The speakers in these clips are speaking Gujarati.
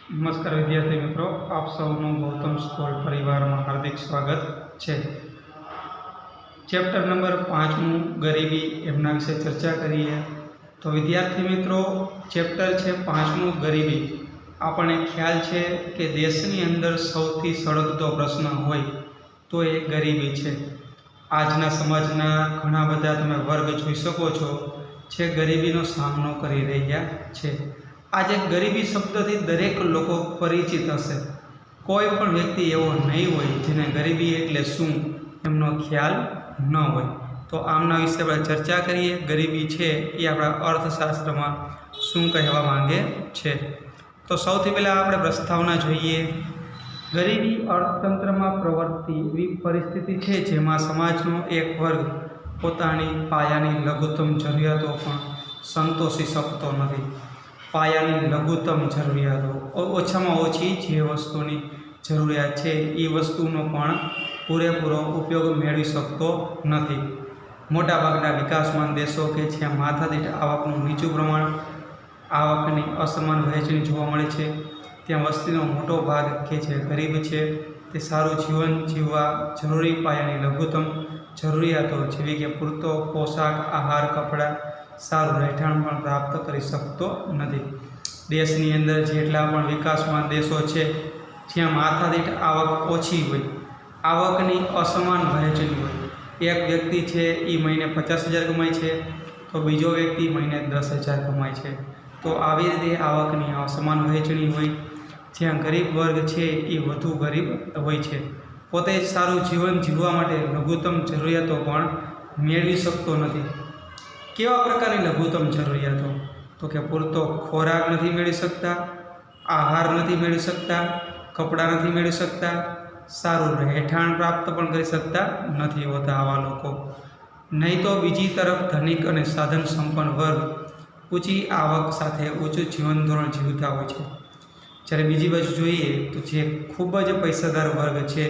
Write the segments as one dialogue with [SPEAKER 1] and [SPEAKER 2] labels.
[SPEAKER 1] नमस्कार विद्यार्थी मित्रों, आप सबनु गौतम स्कूल परिवार में हार्दिक स्वागत है। चैप्टर नंबर 5 गरीबी एमना विषे चर्चा करिए। तो विद्यार्थी मित्रों, चैप्टर है 5 गरीबी। आपने ख्याल है कि देशनी अंदर सौथी सळगतो प्रश्न होय तो ये गरीबी है। आजना समाजना घणा बधा तमे वर्ग जोई शको छो छे गरीबीनो सामनो करी रह्या छे। आज गरीबी शब्दथी दरेक लोको परिचित हशे। कोई पण व्यक्ति एवो नहीं होय जेने गरीबी एटले शुं एमनो ख्याल न होय। तो आमना विषय पर चर्चा करिए। गरीबी छे ए आपणा अर्थशास्त्र में शुं कहेवा मांगे छे। तो सौथी पहेला आपणे प्रस्तावना जोईए। गरीबी अर्थतंत्र में प्रवर्ती एवी परिस्थिति छे जेमां समाजनो एक वर्ग पोतानी पायानी लघुत्तम जरूरियातो पण संतोषी शकतो नथी। पायानी लघुत्तम जरूरियातो ओछामां ओछी जे वस्तुनी जरूरियात है ए वस्तुनो पण पूरेपूरो उपयोग मेळवी शकतो नथी। मोटा भागना विकासमान देशों के ज्यां माथादीठ आवकनुं नीचुं प्रमाण आवकनी असमान वहेंचणी जोवा मळे छे त्यां वस्तीनो मोटो भाग के जे गरीब है ते सारूं जीवन जीववा जरूरी पायानी लघुत्तम जरूरियातो जेवी के पूरतो पोशाक आहार कपड़ा सारूं રહેઠાણ पण प्राप्त करी शकतो नथी। देशनी अंदर जेटला पण विकासमान देशों है ज्यां माथादीठ आवक ओछी होय, आवकनी असमान वहेंचणी होय। एक व्यक्ति है ये महीने 50,000 कमाय छे तो बीजो व्यक्ति महीने 10,000 कमाय छे। तो आवी रीते आवकनी असमान वहेंचणी होय ज्यां गरीब वर्ग है ये वधु गरीब होय छे। पोते सारूं जीवन जीववा माटे लघुत्तम जरूरियातो पण मेळवी शकतो नथी। केवा प्रकारनी लघुत्तम जरूरियातो? तो कि पूरतो खोराक नहीं मेळवी सकता, आहार नहीं मेळवी सकता, कपड़ा नहीं मेळवी सकता, सारूं રહેઠાણ प्राप्त पण करी सकता नहीं होता आवा लोको। नहीं तो बीजी तरफ धनिक और साधन संपन्न वर्ग ऊँची आवक साथे ऊँचुं जीवन धोरण जीवता होय छे। જ્યારે બીજી બાજુ જોઈએ તો જે ખૂબ જ પૈસાદાર વર્ગ છે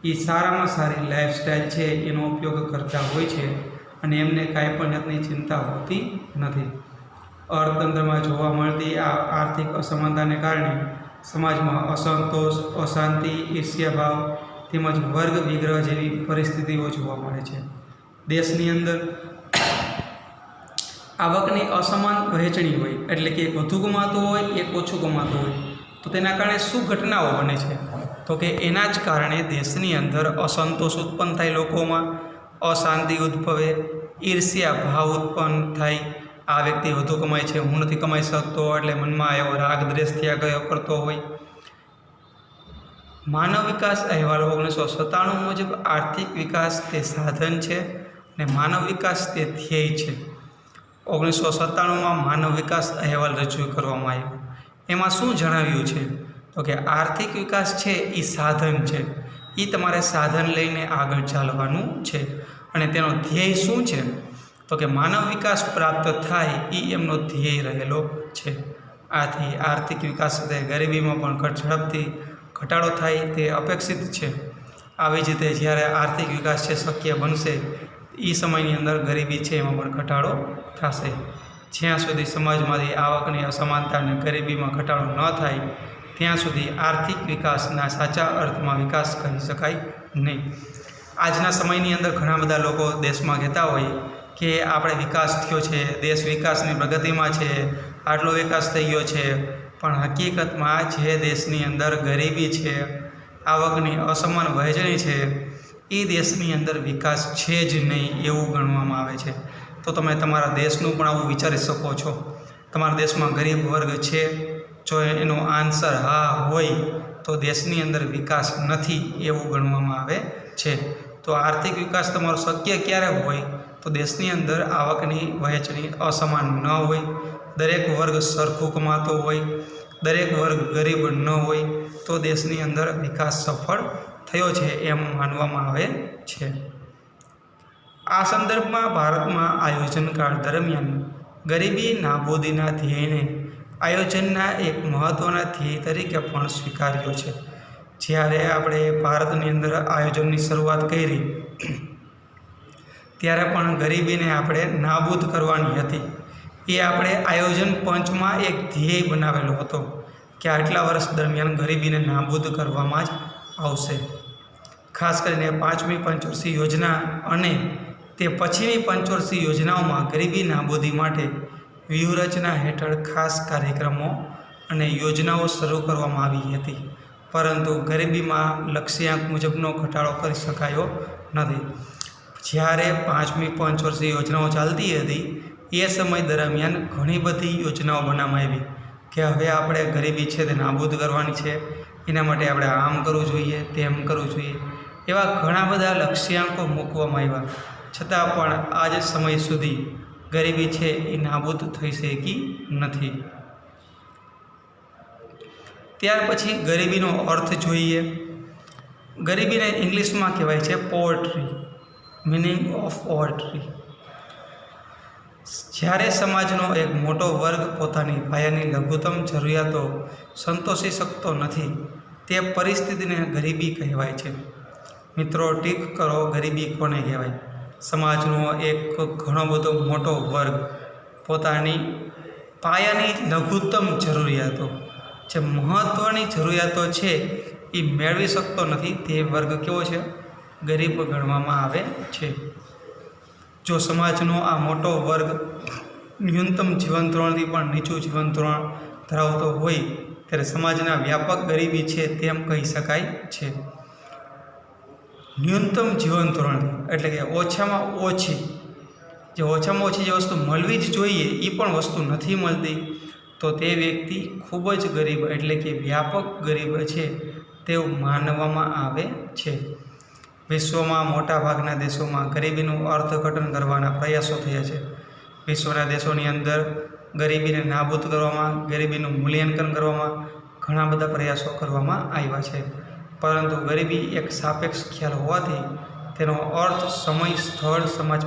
[SPEAKER 1] એ સારામાં સારી લાઈફસ્ટાઈલ છે એનો ઉપયોગ કરતા હોય છે અને એમને કાંઈ પણ જાતની ચિંતા હોતી નથી। અર્થતંત્રમાં જોવા મળતી આ આર્થિક અસમાનતાને કારણે સમાજમાં અસંતોષ, અશાંતિ, ઈર્ષ્યાભાવ તેમજ વર્ગ વિગ્રહ જેવી પરિસ્થિતિઓ જોવા મળે છે। દેશની અંદર આવકની અસમાન વહેંચણી હોય એટલે કે એક વધુ કમાતો હોય એક ઓછું કમાતો હોય तो तेना कारणे शू घटनाओं बने छे? तो कि एना ज कारणे देशनी अंदर असंतोष उत्पन्न थाय, लोकोमां अशांति उद्भवे, ईर्ष्या भाव उत्पन्न थाय। आ व्यक्ति वधु कमाय छे, हूँ नथी कमाई शकतो एटले मनमा एवो राग द्वेष थया करतो होय। मानव विकास अहेवाल 1997 मुजब आर्थिक विकास ते साधन छे ने मानव विकास ते ध्येय छे। 1997 में मानव विकास अहेवाल रजू करवामां आव्यो। एमां शुं जणाव्युं छे? तो कि आर्थिक विकास छे ए साधन छे, ए तमारे साधन लईने आगळ चालवानुं छे अने तेनो ध्येय शुं छे? तो कि मानव विकास प्राप्त थाय ए एमनो ध्येय रहेलो छे। आथी आर्थिक विकास साथे गरीबीमां पण झड़पथी घटाडो थाय ते अपेक्षित छे। आवी ज रीते ज्यारे आर्थिक विकास छे शक्य बनशे ए समयनी अंदर गरीबी छे एमां पण घटाडो थशे। ज्यां सुधी समाजमांथी आवकनी असमानता अने गरीबीमां घटाडो न थाय त्यां सुधी आर्थिक विकासना साचा अर्थमां विकास करी शकाय नहीं। आजना समयनी अंदर घणा बधा लोको देशमां कहेता होय कि आपणे विकास थयो छे, देश विकासनी प्रगतिमां छे, आटलो विकास थई गयो छे, पण हकीकतमां जे देशनी अंदर गरीबी छे, आवकनी असमान वहेंचणी छे ए देशनी अंदर विकास छे ज नहीं एवुं गणवामां आवे छे। तो तमे तमारा देशनुं पण आवुं विचारी शको छो। तमारा देशमां गरीब वर्ग छे? जो एनो आंसर हाँ होय तो देशनी अंदर विकास नथी एवुं गणवामां आवे छे। तो आर्थिक विकास तमारो शक्य क्यारे होय? तो देशनी अंदर आवकनी वहेंचणी असमान न होय, दरेक वर्ग सरखुं कमातो होय, दरेक वर्ग गरीब न होय तो देशनी अंदर विकास सफल थयो छे एम मानवामां आवे छे। आ संदर्भ में भारत में आयोजन काल दरमियान गरीबी नाबूदीना ध्येयने आयोजनना एक महत्वना ध्येय तरीके पण स्वीकार्यो छे। ज्यारे आपणे भारतनी अंदर आयोजननी शरूआत करी त्यारे पण गरीबीने आपणे नाबूद करवानी हती। ए आपणे आयोजन पंच में एक ध्येय बनावेलो हतो। કે આટલા વર્ષ દરમિયાન ગરીબીને નાબૂદ કરવામાં જ આવશે. ખાસ કરીને 5મી પંચવર્ષીય યોજના અને તે પછીની પંચવર્ષીય યોજનાઓમાં ગરીબી નાબૂદી માટે વ્યૂહરચના હેઠળ ખાસ કાર્યક્રમો અને યોજનાઓ શરૂ કરવામાં આવી હતી, પરંતુ ગરીબીમાં લક્ષ્યાંક મુજબનો ઘટાડો કરી શકાયો નથી. જ્યારે 5મી પંચવર્ષીય યોજનાઓ ચાલતી હતી એ સમય દરમિયાન ઘણી બધી યોજનાઓ બનાવવામાં આવી કે હવે આપણે ગરીબી છે તે નાબૂદ કરવાની છે, એના માટે આપણે આમ કરવું જોઈએ, તેમ કરવું જોઈએ, એવા ઘણા બધા લક્ષ્યાંકો મૂકવામાં આવ્યા. છતાં પણ આજ સમય સુધી ગરીબી છે એ નાબૂદ થઈ શકી નથી. ત્યાર પછી ગરીબીનો અર્થ જોઈએ. ગરીબીને ઇંગ્લિશમાં કહેવાય છે પોવર્ટી. Meaning of poverty. જ્યારે સમાજનો એક મોટો વર્ગ પોતાની પાયાની લઘુત્તમ જરૂરિયાતો સંતોષી શકતો નથી, તે પરિસ્થિતિને ગરીબી કહેવાય છે. મિત્રો, ટીક કરો, ગરીબી કોને કહેવાય? સમાજનો એક ઘણો બધો મોટો વર્ગ પોતાની પાયાની લઘુત્તમ જરૂરિયાતો, જે મહત્ત્વની જરૂરિયાતો છે એ મેળવી શકતો નથી, તે વર્ગ કેવો છે? ગરીબ ગણવામાં આવે છે. જો સમાજનો આ મોટો વર્ગ ન્યૂનતમ જીવન ધોરણથી પણ નીચું જીવન ધોરણ ધરાવતો હોય ત્યારે સમાજના વ્યાપક ગરીબી છે તેમ કહી શકાય છે. ન્યૂનતમ જીવન ધોરણથી એટલે કે ઓછામાં ઓછી જે વસ્તુ મળવી જ જોઈએ એ પણ વસ્તુ નથી મળતી, તો તે વ્યક્તિ ખૂબ જ ગરીબ એટલે કે વ્યાપક ગરીબ છે તેવું માનવામાં આવે છે. વિશ્વમાં મોટાભાગના દેશોમાં ગરીબીનું અર્થઘટન કરવાના પ્રયાસો થયા છે. વિશ્વના દેશોની અંદર ગરીબીને નાબૂદ કરવામાં, ગરીબીનું મૂલ્યાંકન કરવામાં ઘણા બધા પ્રયાસો કરવામાં આવ્યા છે. પરંતુ ગરીબી એક સાપેક્ષ ખ્યાલ હોવાથી તેનો અર્થ સમય, સ્થળ, સમાજ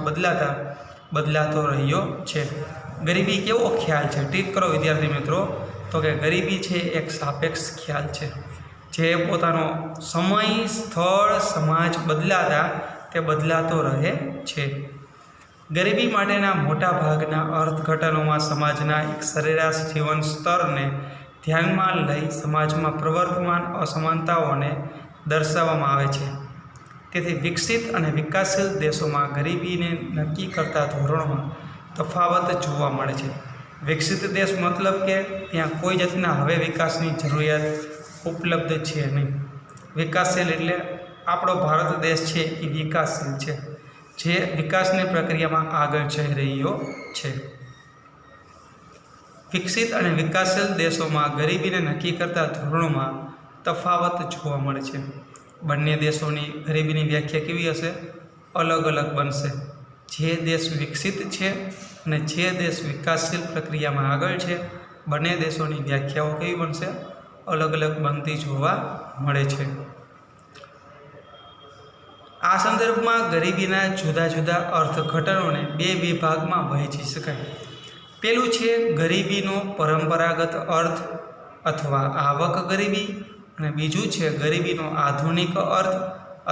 [SPEAKER 1] બદલાતો રહ્યો છે. ગરીબી કેવો ખ્યાલ છે? ટીક કરો વિદ્યાર્થી મિત્રો. તો કે ગરીબી છે એક સાપેક્ષ ખ્યાલ છે, જે પોતાનો સમય, સ્થળ, સમાજ બદલાતો રહે છે. ગરીબી માટેના મોટા ભાગના અર્થઘટનોમાં સમાજના એક સરેરાશ જીવન સ્તરને ધ્યાનમાં લઈ સમાજમાં પ્રવર્તમાન અસમાનતાઓને દર્શાવવામાં આવે છે. તેથી વિકસિત અને વિકાસશીલ દેશોમાં ગરીબીને નક્કી કરતા ધોરણોમાં તફાવત જોવા મળે છે. વિકસિત દેશ મતલબ કે ત્યાં કોઈ જાતના હવે વિકાસની જરૂરિયાત ઉપલબ્ધ છે નહીં. વિકાસશીલ એટલે આપણો ભારત દેશ છે એ વિકાસશીલ છે, જે વિકાસની પ્રક્રિયામાં આગળ જઈ રહ્યો છે. વિકસિત અને વિકાસશીલ દેશોમાં ગરીબીને નક્કી કરતા ધોરણોમાં તફાવત જોવા મળે છે. બંને દેશોની ગરીબીની વ્યાખ્યા કેવી હશે? અલગ અલગ બનશે. જે દેશ વિકસિત છે અને જે દેશ વિકાસશીલ પ્રક્રિયામાં આગળ છે, બંને દેશોની વ્યાખ્યાઓ કેવી બનશે? અલગ અલગ બનતી જોવા મળે છે. આ સંદર્ભમાં ગરીબીના જુદા જુદા અર્થઘટનોને બે વિભાગમાં વહેંચી શકાય. પેલું છે ગરીબીનો પરંપરાગત અર્થ અથવા આવક ગરીબી, અને બીજું છે ગરીબીનો આધુનિક અર્થ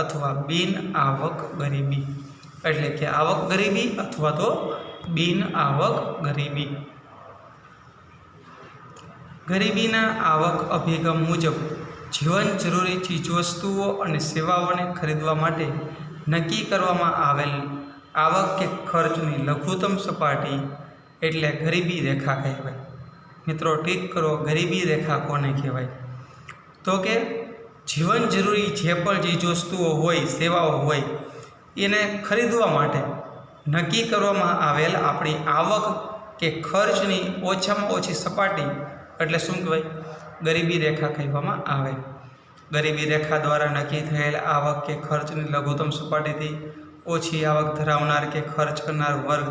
[SPEAKER 1] અથવા બિન આવક ગરીબી, એટલે કે આવક ગરીબી અથવા તો બિન આવક ગરીબી. ગરીબીના આવક અભિગમ મુજબ જીવન જરૂરી ચીજવસ્તુઓ અને સેવાઓને ખરીદવા માટે નક્કી કરવામાં આવેલ આવક કે ખર્ચની લઘુત્તમ સપાટી એટલે ગરીબી રેખા કહેવાય. મિત્રો, ટીક કરો, ગરીબી રેખા કોને કહેવાય? તો કે જીવન જરૂરી જે પણ ચીજવસ્તુઓ હોય, સેવાઓ હોય, એને ખરીદવા માટે નક્કી કરવામાં આવેલ આપણી આવક કે ખર્ચની ઓછામાં ઓછી સપાટી એટલે શું કહેવાય? ગરીબી રેખા કહેવામાં આવે. ગરીબી રેખા દ્વારા નક્કી થયેલ આવક કે ખર્ચની લઘુત્તમ સપાટીથી ઓછી આવક ધરાવનાર કે ખર્ચ કરનાર વર્ગ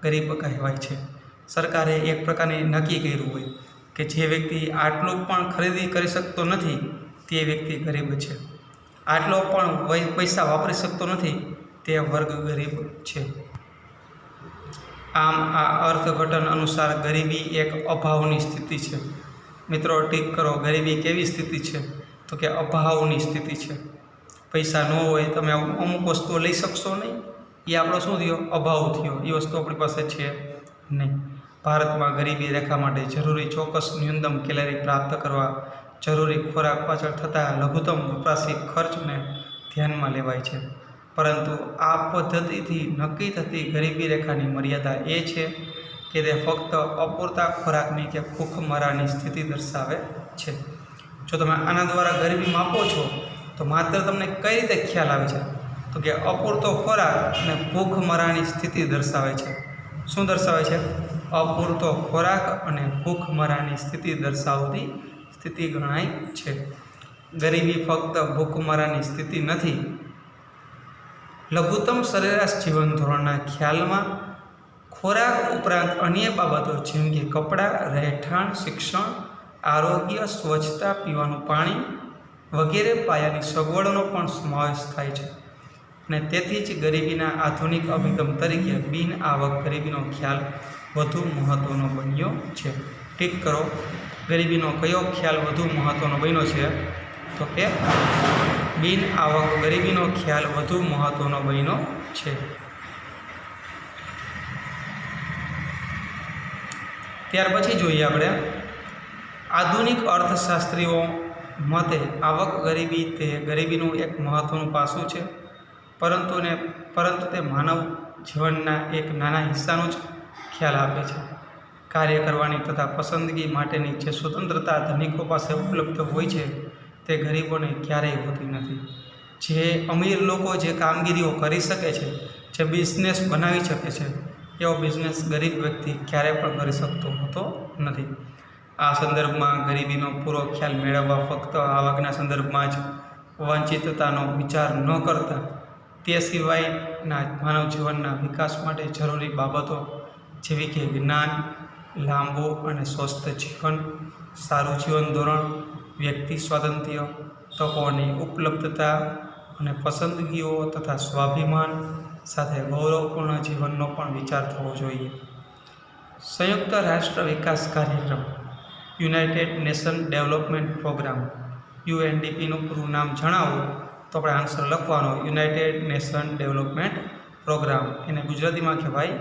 [SPEAKER 1] ગરીબ કહેવાય છે. સરકારે એક પ્રકારની નક્કી કર્યું હોય કે જે વ્યક્તિ આટલું પણ ખરીદી કરી શકતો નથી તે વ્યક્તિ ગરીબ છે, આટલો પણ પૈસા વાપરી શકતો નથી તે વર્ગ ગરીબ છે. આમ આ અર્થઘટન અનુસાર ગરીબી એક અભાવની સ્થિતિ છે. મિત્રો, ટીક કરો, ગરીબી કેવી સ્થિતિ છે? તો કે અભાવની સ્થિતિ છે. પૈસા ન હોય, તમે અમુક વસ્તુઓ લઈ શકશો નહીં, એ આપણો શું થયો? અભાવ થયો. એ વસ્તુ આપણી પાસે છે નહીં. ભારતમાં ગરીબી રેખા માટે જરૂરી ચોક્કસ ન્યૂનતમ કેલરી પ્રાપ્ત કરવા જરૂરી ખોરાક પાછળ થતા લઘુત્તમ વપરાશી ખર્ચને ધ્યાનમાં લેવાય છે. પરંતુ આ પદ્ધતિથી નક્કી થતી ગરીબી રેખાની મર્યાદા એ છે કે તે ફક્ત અપૂરતા ખોરાકની કે ભૂખમરાની સ્થિતિ દર્શાવે છે. જો તમે આના દ્વારા ગરીબી માપો છો તો માત્ર તમને કઈ રીતે ખ્યાલ આવે છે? તો કે અપૂરતો ખોરાક અને ભૂખમરાની સ્થિતિ દર્શાવે છે. શું દર્શાવે છે? અપૂરતો ખોરાક અને ભૂખમરાની સ્થિતિ દર્શાવતી સ્થિતિ ગણાય છે. ગરીબી ફક્ત ભૂખમરાની સ્થિતિ નથી. લઘુત્તમ સરેરાશ જીવન ધોરણના ખ્યાલમાં ખોરાક ઉપરાંત અન્ય બાબતો જેમ કે કપડાં, રહેઠાણ, શિક્ષણ, આરોગ્ય, સ્વચ્છતા, પીવાનું પાણી વગેરે પાયાની સગવડોનો પણ સમાવેશ થાય છે. અને તેથી જ ગરીબીના આધુનિક અભિગમ તરીકે બિન આવક ગરીબીનો ખ્યાલ વધુ મહત્ત્વનો બન્યો છે. ઠીક કરો, ગરીબીનો કયો ખ્યાલ વધુ મહત્ત્વનો બન્યો છે? તો કે બિન આવક ગરીબીનો ખ્યાલ વધુ મહત્ત્વનો બન્યો છે. ત્યાર પછી જોઈએ આપણે આધુનિક અર્થશાસ્ત્રીઓ મતે આવક ગરીબી તે ગરીબીનું એક મહત્ત્વનું પાસું છે, પરંતુ તે માનવ જીવનના એક નાના હિસ્સાનો જ ખ્યાલ આપે છે. કાર્ય કરવાની તથા પસંદગી માટેની જે સ્વતંત્રતા ધનિકો પાસે ઉપલબ્ધ હોય છે તે ગરીબોને ક્યારેય હોતી નથી. જે અમીર લોકો જે કામગીરીઓ કરી શકે છે, જે બિઝનેસ બનાવી શકે છે, એવો બિઝનેસ ગરીબ વ્યક્તિ ક્યારેય પણ કરી શકતો હોતો નથી. આ સંદર્ભમાં ગરીબીનો પૂરો ખ્યાલ મેળવવા ફક્ત આવકના સંદર્ભમાં જ વંચિતતાનો વિચાર ન કરતા તે સિવાયના માનવ જીવનના વિકાસ માટે જરૂરી બાબતો જેવી કે જ્ઞાન, લાંબુ અને સ્વસ્થ જીવન, સારું જીવન ધોરણ, વ્યક્તિ સ્વાતંત્ર્ય, તકોની ઉપલબ્ધતા અને પસંદગીઓ તથા સ્વાભિમાન સાથે ગૌરવપૂર્ણ જીવનનો પણ વિચાર થવો જોઈએ. સંયુક્ત રાષ્ટ્ર વિકાસ કાર્યક્રમ યુનાઇટેડ નેશન ડેવલપમેન્ટ પ્રોગ્રામ UNDPનું પૂરું નામ જણાવો તો આપણે આન્સર લખવાનો યુનાઇટેડ નેશન ડેવલપમેન્ટ પ્રોગ્રામ. એને ગુજરાતીમાં કહેવાય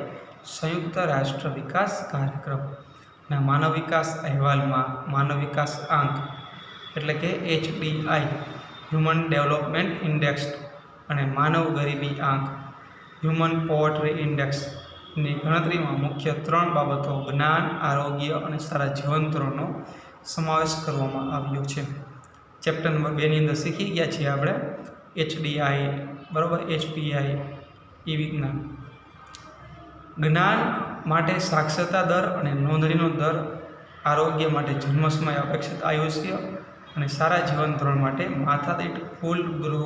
[SPEAKER 1] સંયુક્ત રાષ્ટ્ર વિકાસ કાર્યક્રમ. ના માનવ વિકાસ અહેવાલમાં માનવ વિકાસ આંક એટલે કે HDI હ્યુમન ડેવલપમેન્ટ ઇન્ડેક્સ અને માનવ ગરીબી આંક હ્યુમન પોવર્ટી ઇન્ડેક્સની ગણતરીમાં મુખ્ય 3 બાબતો જ્ઞાન, આરોગ્ય અને સારા જીવન ધોરણનો સમાવેશ કરવામાં આવ્યો છે. ચેપ્ટર નંબર 2 ની અંદર શીખી ગયા છીએ આપણે HDI બરાબર, HPI એ રીતના જ્ઞાન માટે સાક્ષરતા દર અને નોંધણીનો દર, આરોગ્ય માટે જન્મ સમય અપેક્ષિત આયુષ્ય અને સારા જીવન ધોરણ માટે માથાદીઠ કુલ ગૃહ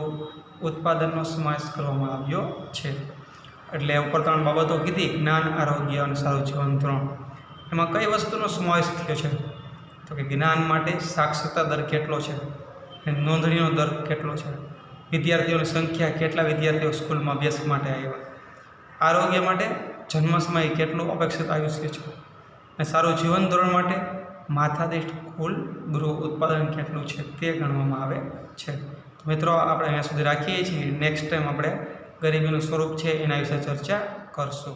[SPEAKER 1] ઉત્પાદનનો સમાવેશ કરવામાં આવ્યો છે. એટલે ઉપર 3 બાબતો કીધી, જ્ઞાન, આરોગ્ય અને સારું જીવન ધોરણ. એમાં કઈ વસ્તુનો સમાવેશ થયો છે? તો કે જ્ઞાન માટે સાક્ષરતા દર કેટલો છે અને નોંધણીનો દર કેટલો છે, વિદ્યાર્થીઓની સંખ્યા, કેટલા વિદ્યાર્થીઓ સ્કૂલમાં અભ્યાસ માટે આવ્યા, આરોગ્ય માટે જન્મ સમયે કેટલું અપેક્ષિત આયુષ્ય છે અને સારું જીવન ધોરણ માટે માથાદીઠ કુલ ગૃહ ઉત્પાદન કેટલું છે તે ગણવામાં આવે છે. મિત્રો, આપણે અહીંયા સુધી રાખીએ છીએ. નેક્સ્ટ ટાઈમ આપણે ગરીબીનું સ્વરૂપ છે એના વિશે ચર્ચા કરશું.